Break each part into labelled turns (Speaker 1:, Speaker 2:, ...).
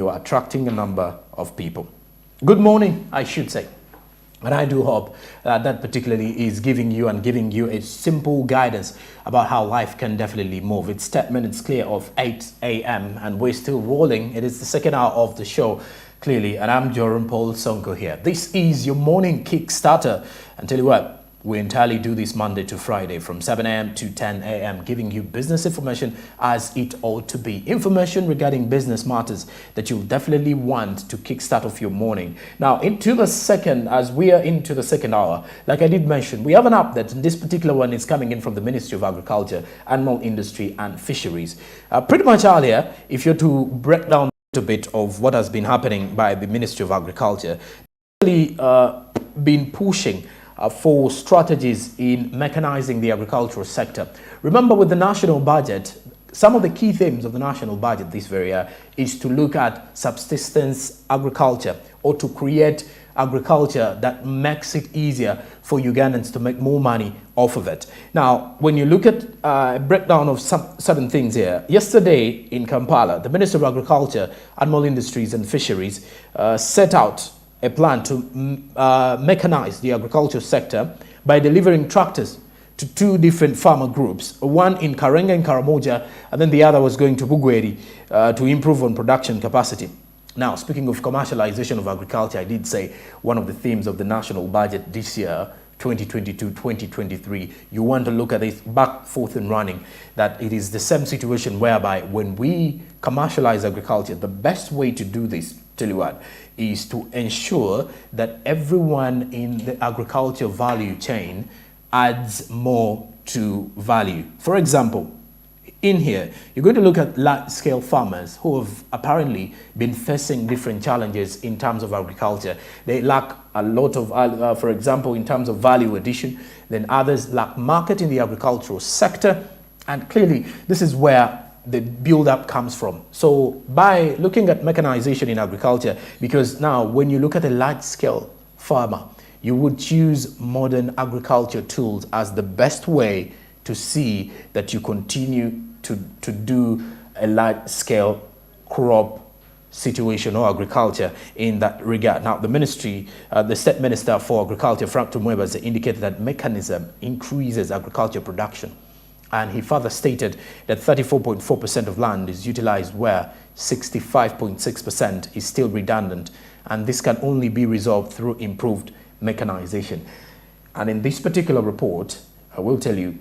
Speaker 1: you're attracting a number of people. Good morning, I should say. And I do hope that particularly is giving you a simple guidance about how life can definitely move. It's 10 minutes clear of 8 a.m. and we're still rolling. It is the second hour of the show, clearly. And I'm Joram Paul Sonko here. This is your morning Kickstarter. And tell you what, we entirely do this Monday to Friday from 7 a.m. to 10 a.m. giving you business information as it ought to be. Information regarding business matters that you definitely want to kickstart off your morning. Now, as we are into the second hour, like I did mention, we have an update, and this particular one is coming in from the Ministry of Agriculture, Animal Industry and Fisheries. Pretty much earlier, if you're to break down a bit of what has been happening by the Ministry of Agriculture, really been pushing for strategies in mechanizing the agricultural sector. Remember, with the national budget, some of the key themes of the national budget this very year is to look at subsistence agriculture, or to create agriculture that makes it easier for Ugandans to make more money off of it. Now, when you look at a breakdown of some certain things here, yesterday in Kampala, the Minister of Agriculture, Animal Industries and Fisheries set out a plan to mechanize the agriculture sector by delivering tractors to two different farmer groups, one in Karenga and Karamoja, and then the other was going to Bugweli to improve on production capacity. Now, speaking of commercialization of agriculture, I did say one of the themes of the national budget this year, 2022-2023, you want to look at this back, forth and running, that it is the same situation whereby when we commercialize agriculture, the best way to do this, tell you what, is to ensure that everyone in the agriculture value chain adds more to value. For example, in here, you're going to look at large-scale farmers who have apparently been facing different challenges in terms of agriculture. They lack a lot of, for example, in terms of value addition, then others lack market in the agricultural sector. And clearly, this is where the build-up comes from. So by looking at mechanization in agriculture, because now when you look at a large-scale farmer, you would choose modern agriculture tools as the best way to see that you continue to do a large-scale crop situation or agriculture in that regard. Now, the ministry, the State Minister for Agriculture, Frank Tumweba, has indicated that mechanism increases agriculture production. And he further stated that 34.4% of land is utilized where 65.6% is still redundant. And this can only be resolved through improved mechanization. And in this particular report, I will tell you,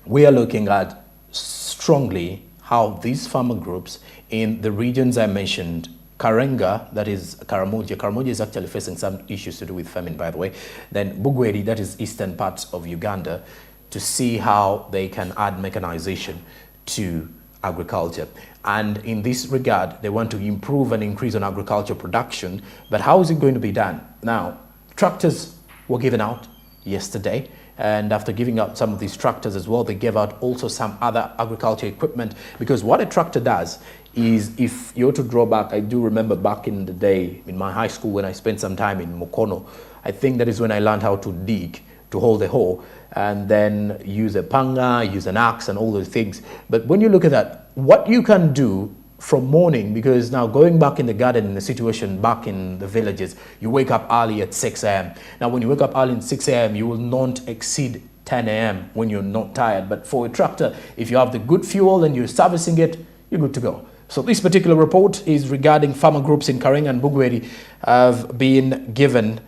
Speaker 1: we are looking at strongly how these farmer groups in the regions I mentioned, Karenga, that is Karamoja. Karamoja is actually facing some issues to do with famine, by the way. Then Bugweli, that is eastern parts of Uganda, to see how they can add mechanization to agriculture. And in this regard, they want to improve and increase on agriculture production. But how is it going to be done? Now, tractors were given out yesterday. And after giving out some of these tractors as well, they gave out also some other agriculture equipment. Because what a tractor does is, if you're to draw back, I do remember back in the day in my high school when I spent some time in Mukono, I think that is when I learned how to dig, to hold a hoe, and then use a panga, use an axe and all those things. But when you look at that, what you can do from morning, because now going back in the garden in the situation back in the villages, you wake up early at 6 a.m. Now, when you wake up early at 6 a.m., you will not exceed 10 a.m. when you're not tired. But for a tractor, if you have the good fuel and you're servicing it, you're good to go. So this particular report is regarding farmer groups in Karenga and Bugweli have been given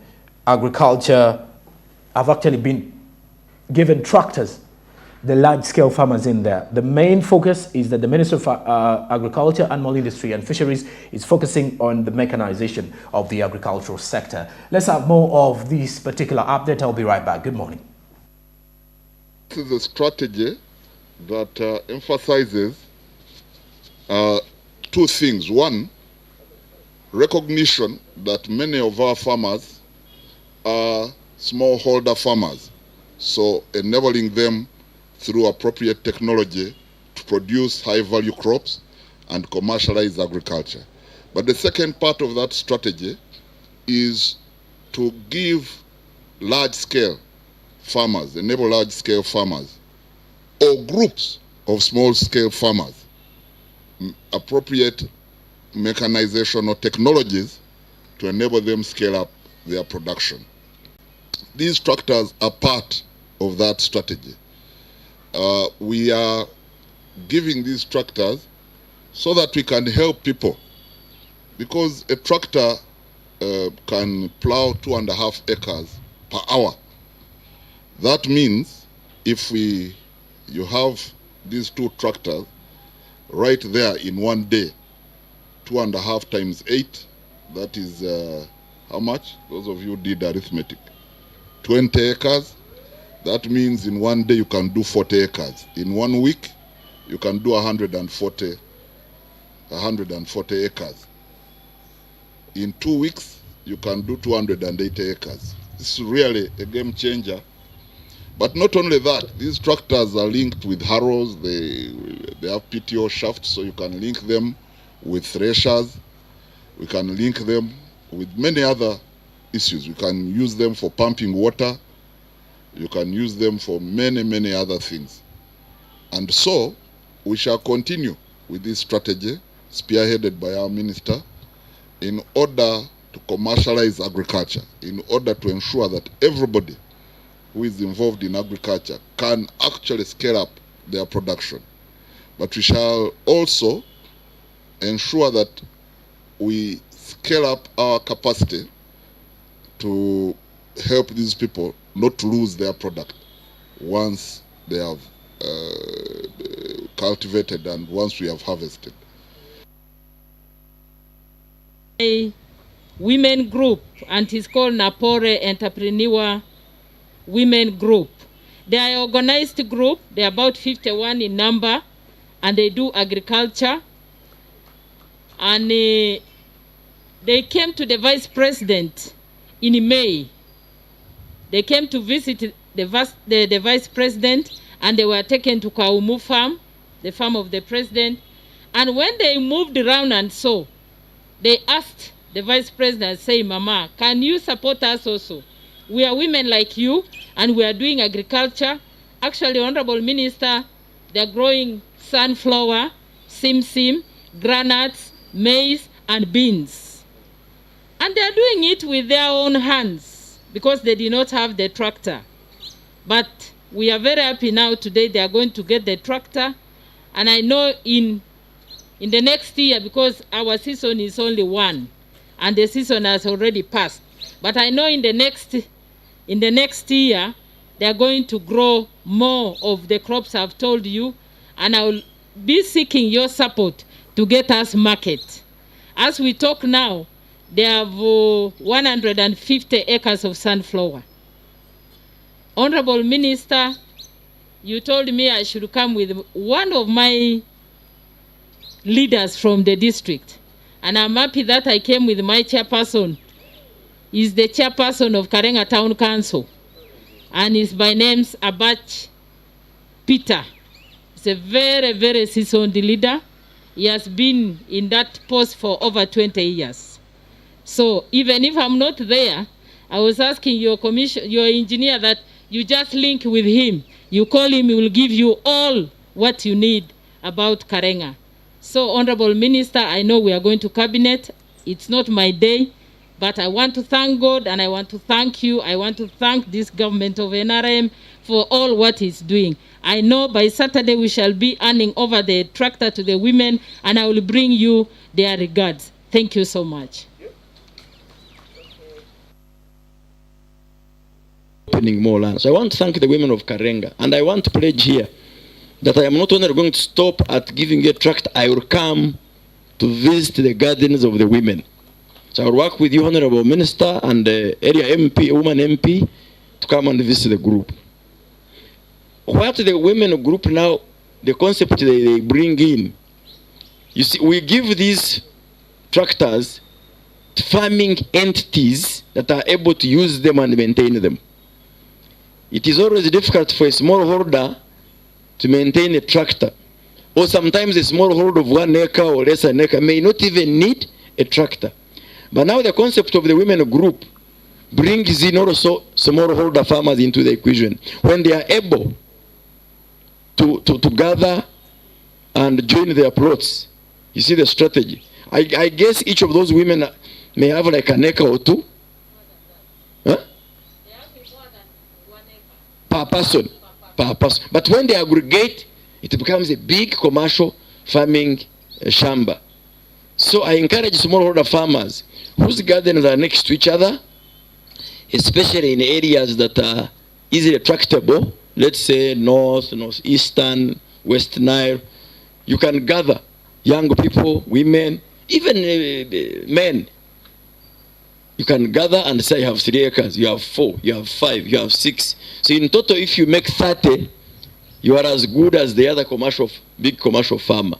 Speaker 1: agriculture, have actually been given tractors, the large-scale farmers in there. The main focus is that the Minister of Agriculture, Animal Industry and Fisheries is focusing on the mechanization of the agricultural sector. Let's have more of this particular update. I'll be right back. Good morning.
Speaker 2: This is a strategy that emphasizes two things. One, recognition that many of our farmers are smallholder farmers. So enabling them through appropriate technology to produce high-value crops and commercialize agriculture. But the second part of that strategy is to give large-scale farmers, enable large-scale farmers, or groups of small-scale farmers appropriate mechanizational technologies to enable them scale up their production. These tractors are part of that strategy. We are giving these tractors so that we can help people, because a tractor can plow 2.5 acres per hour. That means if you have these 2 tractors right there in one day, 2.5 times 8, that is how much? Those of you who did arithmetic. 20 acres. That means in one day you can do 40 acres. In 1 week, you can do 140 acres. In 2 weeks, you can do 280 acres. This is really a game changer. But not only that, these tractors are linked with harrows. They have PTO shafts, so you can link them with threshers. We can link them with many other issues. You can use them for pumping water. You can use them for many, many other things. And so, we shall continue with this strategy, spearheaded by our minister, in order to commercialize agriculture, in order to ensure that everybody who is involved in agriculture can actually scale up their production. But we shall also ensure that we scale up our capacity to help these people not to lose their product once they have cultivated and once we have harvested.
Speaker 3: A women group, and it's called Napore Entrepreneur Women Group. They are an organized group. They are about 51 in number, and they do agriculture. And they came to the vice president in May. They came to visit the vice president, and they were taken to Kaumu farm, the farm of the president. And when they moved around and saw, they asked the vice president, say, Mama, can you support us also? We are women like you, and we are doing agriculture. Actually, Honorable Minister, they're growing sunflower, simsim, granules, maize, and beans. And they're doing it with their own hands because they did not have the tractor. But we are very happy now today they are going to get the tractor. And I know in the next year, because our season is only one, and the season has already passed. But I know in the next year, they are going to grow more of the crops I've told you, and I will be seeking your support to get us market. As we talk now, they have 150 acres of sunflower. Honorable Minister, you told me I should come with one of my leaders from the district. And I'm happy that I came with my chairperson. He's the chairperson of Karenga Town Council. And he's by name Abach Peter. He's a very, very seasoned leader. He has been in that post for over 20 years. So even if I'm not there, I was asking your engineer that you just link with him. You call him, he will give you all what you need about Karenga. So, Honorable Minister, I know we are going to cabinet. It's not my day, but I want to thank God and I want to thank you. I want to thank this government of NRM for all what it's doing. I know by Saturday we shall be handing over the tractor to the women, and I will bring you their regards. Thank you so much.
Speaker 4: Opening more land. So I want to thank the women of Karenga, and I want to pledge here that I am not only going to stop at giving you a tractor, I will come to visit the gardens of the women. So I will work with you, Honorable Minister, and the area MP, woman MP, to come and visit the group. What the women group now, the concept they bring in, you see, we give these tractors to farming entities that are able to use them and maintain them. It is always difficult for a smallholder to maintain a tractor, or sometimes a smallholder of 1 acre or less than an acre may not even need a tractor. But now the concept of the women group brings in also smallholder farmers into the equation. When they are able to gather and join their plots, you see the strategy. I guess each of those women may have like an acre or two. Huh? Per person. Per person. But when they aggregate, it becomes a big commercial farming shamba. So I encourage smallholder farmers whose gardens are next to each other, especially in areas that are easily tractable, let's say north, northeastern, West Nile. You can gather young people, women, even men. You can gather and say you have 3 acres, you have 4, you have 5, you have 6. So in total, if you make 30, you are as good as the other big commercial farmer.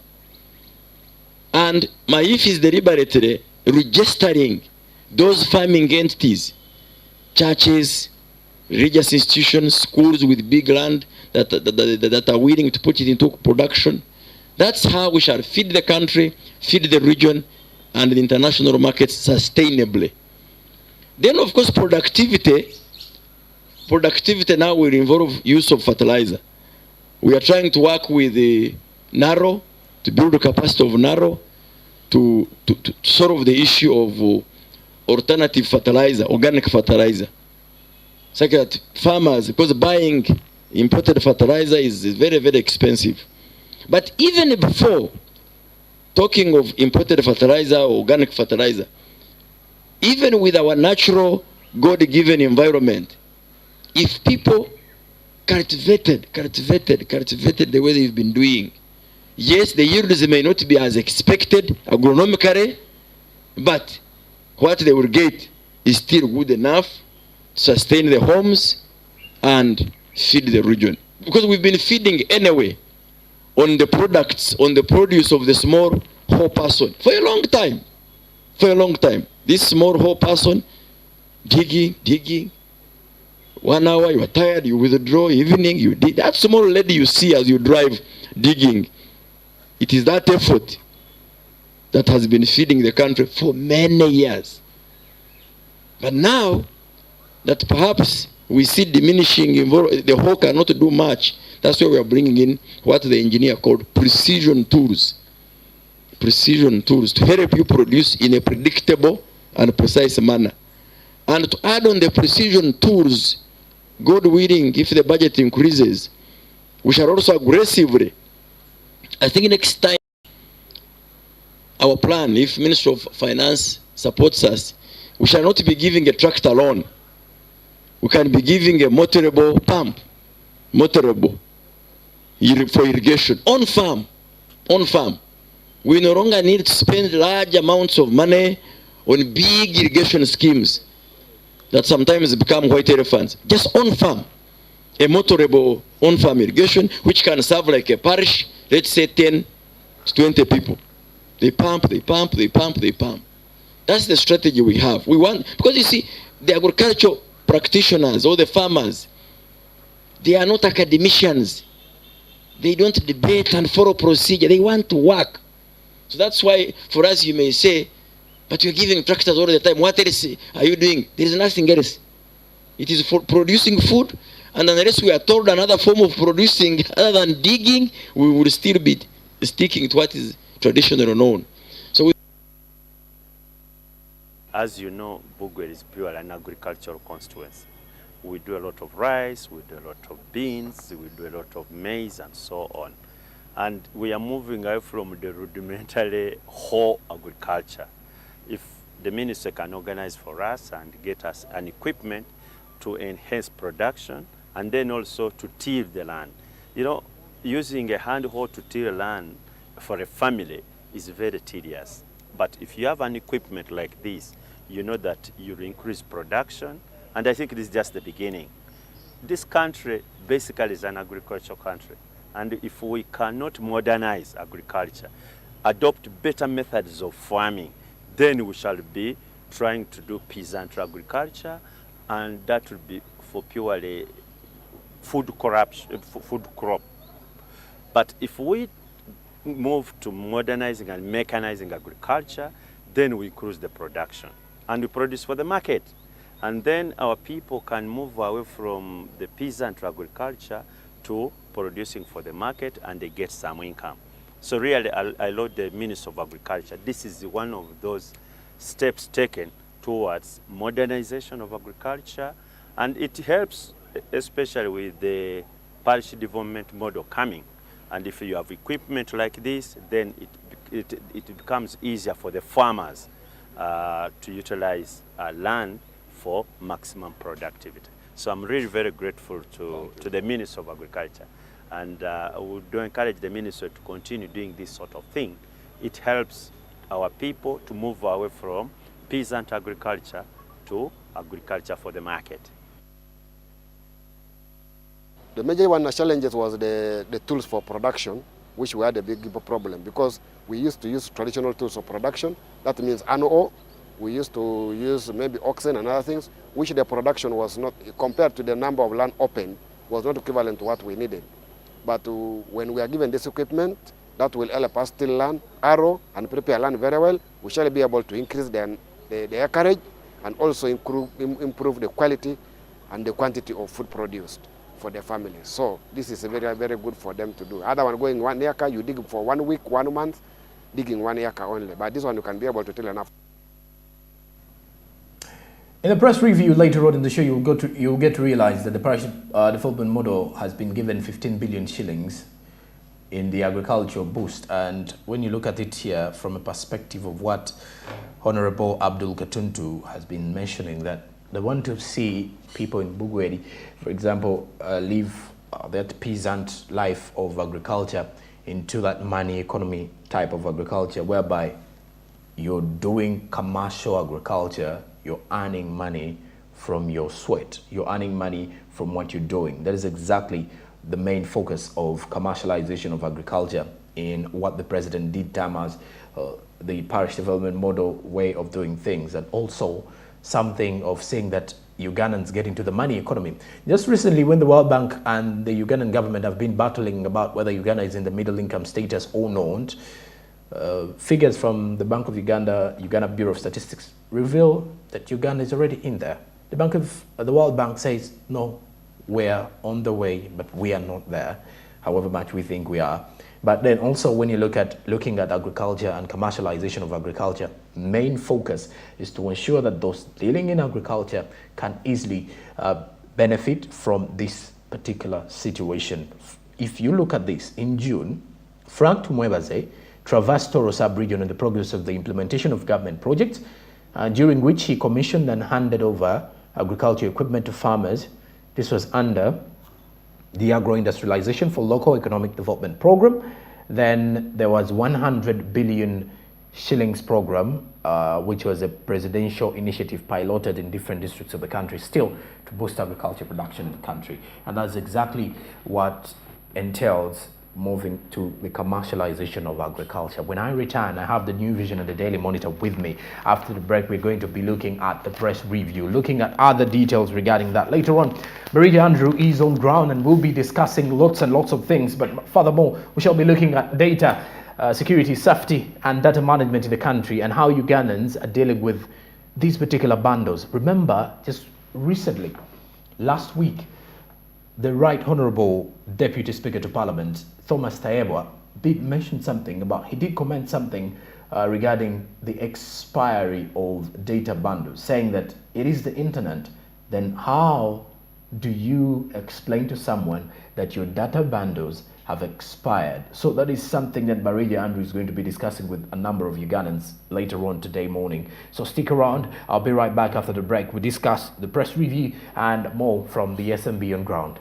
Speaker 4: And Maaif is deliberately registering those farming entities, churches, religious institutions, schools with big land that are willing to put it into production. That's how we shall feed the country, feed the region, and the international markets sustainably. Then, of course, productivity now will involve use of fertilizer. We are trying to work with the Narrow to build the capacity of Narrow to solve the issue of alternative fertilizer, organic fertilizer. So that farmers, because buying imported fertilizer is very, very expensive. But even before talking of imported fertilizer or organic fertilizer, even with our natural God-given environment, if people cultivated the way they've been doing, yes, the yields may not be as expected agronomically, but what they will get is still good enough to sustain the homes and feed the region. Because we've been feeding anyway on the products, on the produce of the small whole person for a long time. This small whole person, digging. 1 hour, you are tired, you withdraw, evening, you dig. That small lady you see as you drive digging, it is that effort that has been feeding the country for many years. But now that perhaps we see diminishing, the whole cannot do much, that's why we are bringing in what the engineer called precision tools. Precision tools to help you produce in a predictable and precise manner. And to add on the precision tools, God willing, if the budget increases, we shall also aggressively, I think next time, our plan, if Ministry of Finance supports us, we shall not be giving a tractor loan. We can be giving a motorable pump, for irrigation, on farm. We no longer need to spend large amounts of money on big irrigation schemes that sometimes become white elephants. Just on farm, a motorable on farm irrigation, which can serve like a parish, let's say 10 to 20 people. They pump. That's the strategy we have. We want, because you see, the agricultural practitioners or the farmers, they are not academicians. They don't debate and follow procedure. They want to work. So that's why for us you may say, but you're giving tractors all the time. What else are you doing? There is nothing else. It is for producing food, and unless we are told another form of producing other than digging, we will still be sticking to what is traditional known. So
Speaker 5: as you know, Bugweli is purely an agricultural constituency. We do a lot of rice, we do a lot of beans, we do a lot of maize and so on. And we are moving away from the rudimentary whole agriculture. If the minister can organize for us and get us an equipment to enhance production and then also to till the land. You know, using a hand hoe to till land for a family is very tedious. But if you have an equipment like this, you know that you'll increase production, and I think it is just the beginning. This country basically is an agricultural country, and if we cannot modernize agriculture, adopt better methods of farming, then we shall be trying to do peasant agriculture, and that will be for purely food crop. But if we move to modernizing and mechanizing agriculture, then we increase the production and we produce for the market. And then our people can move away from the peasant agriculture to producing for the market, and they get some income. So really, I laud the Minister of Agriculture. This is one of those steps taken towards modernization of agriculture, and it helps, especially with the parish development model coming. And if you have equipment like this, then it becomes easier for the farmers to utilize land for maximum productivity. So I'm really very grateful to the Minister of Agriculture. And I would encourage the Minister to continue doing this sort of thing. It helps our people to move away from peasant agriculture to agriculture for the market.
Speaker 6: The major one challenges was the tools for production, which we had a big problem because we used to use traditional tools of production. That means annual. We used to use maybe oxen and other things, which the production was not, compared to the number of land open, was not equivalent to what we needed. But when we are given this equipment, that will help us till land, arrow, and prepare land very well. We shall be able to increase the acreage and also improve the quality and the quantity of food produced for the family. So this is very, very good for them to do. Other one going 1 acre, you dig for 1 week, 1 month, digging 1 acre only. But this one you can be able to till enough.
Speaker 1: In the press review later on in the show, you'll get to realize that the parish development model has been given 15 billion shillings in the agricultural boost. And when you look at it here from a perspective of what Honorable Abdul Katuntu has been mentioning, that they want to see people in Bugweli, for example, live that peasant life of agriculture into that money economy type of agriculture, whereby you're doing commercial agriculture, you're earning money from your sweat, you're earning money from what you're doing. That is exactly the main focus of commercialization of agriculture in what the president did term as the parish development model way of doing things, and also something of saying that Ugandans get into the money economy. Just recently, when the World Bank and the Ugandan government have been battling about whether Uganda is in the middle income status or not, figures from the Bank of Uganda, Uganda Bureau of Statistics, reveal that Uganda is already in there. The World Bank says, no, we're on the way, but we are not there, however much we think we are. But then also when you looking at agriculture and commercialization of agriculture, main focus is to ensure that those dealing in agriculture can easily benefit from this particular situation. If you look at this, in June, Frank Tumwebaze traversed Toro sub-region in the progress of the implementation of government projects, during which he commissioned and handed over agricultural equipment to farmers. This was under the Agro-Industrialization for Local Economic Development Program. Then there was 100 billion shillings program, which was a presidential initiative piloted in different districts of the country, still to boost agriculture production in the country. And that's exactly what entails moving to the commercialization of agriculture. When I return, I have the New Vision and the Daily Monitor with me. After the break, we're going to be looking at the press review, looking at other details regarding that. Later on, Marija Andrew is on ground and we'll be discussing lots and lots of things. But furthermore, we shall be looking at data, security, safety, and data management in the country, and how Ugandans are dealing with these particular bundles. Remember, just recently, last week, the Right Honourable Deputy Speaker to Parliament, Thomas Tayebwa, did mention something about, he did comment something regarding the expiry of data bundles, saying that it is the internet. Then how do you explain to someone that your data bundles have expired? So that is something that Marija Andrew is going to be discussing with a number of Ugandans later on today morning. So stick around. I'll be right back after the break. We discuss the press review and more from the SMB on ground.